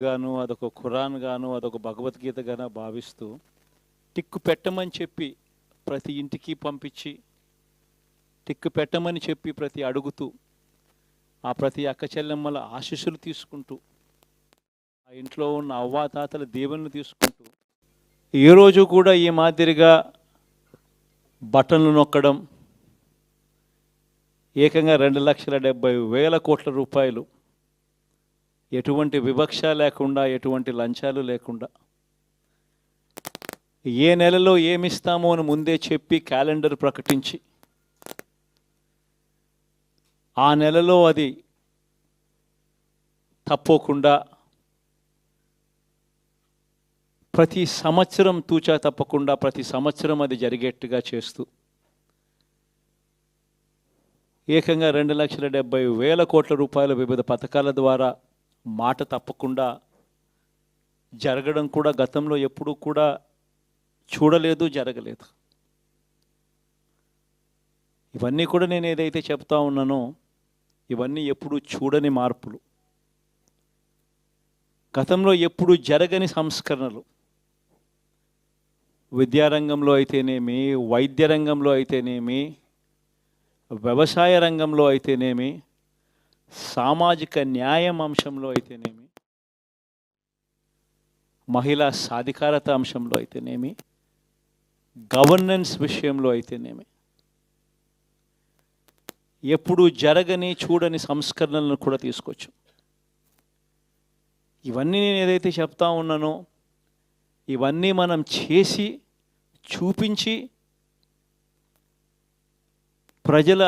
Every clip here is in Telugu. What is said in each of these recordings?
గాను అదొక ఖురాన్ గాను అదొక భగవద్గీత గాను భావిస్తూ టిక్కు పెట్టమని చెప్పి ప్రతి ఇంటికి పంపించి టిక్కు పెట్టమని చెప్పి ప్రతి అడుగుతూ ఆ ప్రతి అక్క చెల్లెమ్మల ఆశీస్సులు తీసుకుంటూ ఆ ఇంట్లో ఉన్న అవ్వాతాతల దీవెనలు తీసుకుంటూ ఏ రోజు కూడా ఈ మాదిరిగా బటన్లు నొక్కడం ఏకంగా 2,70,000 కోట్ల రూపాయలు ఎటువంటి వివక్ష లేకుండా ఎటువంటి లంచాలు లేకుండా ఏ నెలలో ఏమిస్తామో అని ముందే చెప్పి క్యాలెండర్ ప్రకటించి ఆ నెలలో అది తప్పకుండా ప్రతి సంవత్సరం తూచా తప్పకుండా ప్రతి సంవత్సరం అది జరిగేట్టుగా చేస్తూ ఏకంగా 2,70,000 కోట్ల రూపాయల వివిధ పథకాల ద్వారా మాట తప్పకుండా జరగడం కూడా గతంలో ఎప్పుడూ కూడా చూడలేదు, జరగలేదు. ఇవన్నీ కూడా నేను ఏదైతే చెప్తా ఉన్నానో ఇవన్నీ ఎప్పుడూ చూడని మార్పులు, గతంలో ఎప్పుడు జరగని సంస్కరణలు. విద్యారంగంలో అయితేనేమి, వైద్య రంగంలో అయితేనేమి, వ్యవసాయ రంగంలో అయితేనేమి, సామాజిక న్యాయం అంశంలో అయితేనేమి, మహిళా సాధికారత అంశంలో అయితేనేమి, గవర్నెన్స్ విషయంలో అయితేనేమి ఎప్పుడు జరగని చూడని సంస్కరణలను కూడా తీసుకొచ్చు. ఇవన్నీ నేను ఏదైతే చెప్తా ఉన్నానో ఇవన్నీ మనం చేసి చూపించి ప్రజల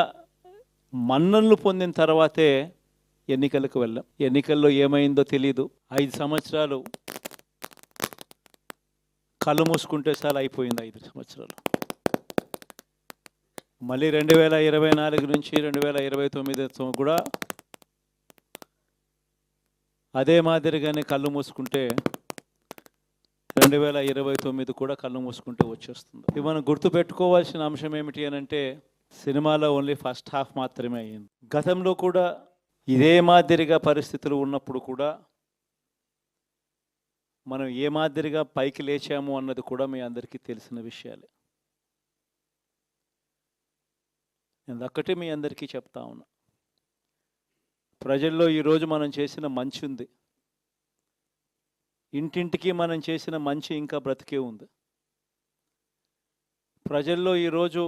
మన్ననలు పొందిన తర్వాతే ఎన్నికలకు వెళ్ళాం. ఎన్నికల్లో ఏమైందో తెలీదు. 5 సంవత్సరాలు కళ్ళు మూసుకుంటే చాలా అయిపోయింది. 5 సంవత్సరాలు మళ్ళీ 2024 నుంచి 2029 కూడా అదే మాదిరిగానే కళ్ళు మూసుకుంటే 2029 కూడా కళ్ళు మూసుకుంటే వచ్చేస్తుంది. ఇవి మనం గుర్తుపెట్టుకోవాల్సిన అంశం ఏమిటి అని అంటే సినిమాలో ఓన్లీ ఫస్ట్ హాఫ్ మాత్రమే అయ్యింది. గతంలో కూడా ఇదే మాదిరిగా పరిస్థితులు ఉన్నప్పుడు కూడా మనం ఏ మాదిరిగా పైకి లేచాము అన్నది కూడా మీ అందరికీ తెలిసిన విషయాలే. నేను ఒక్కటే మీ అందరికీ చెప్తా ఉన్నా, ప్రజల్లో ఈరోజు మనం చేసిన మంచి ఉంది, ఇంటింటికి మనం చేసిన మంచి ఇంకా బ్రతికే ఉంది. ప్రజల్లో ఈరోజు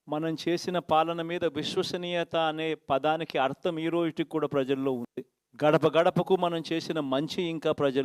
మనం చేసిన పాలన మీద విశ్వసనీయత అనే పదానికి అర్థం ఈ రోజుకి కూడా ప్రజల్లో ఉంది. గడప గడపకు మనం చేసిన మంచి ఇంకా ప్రజల్లో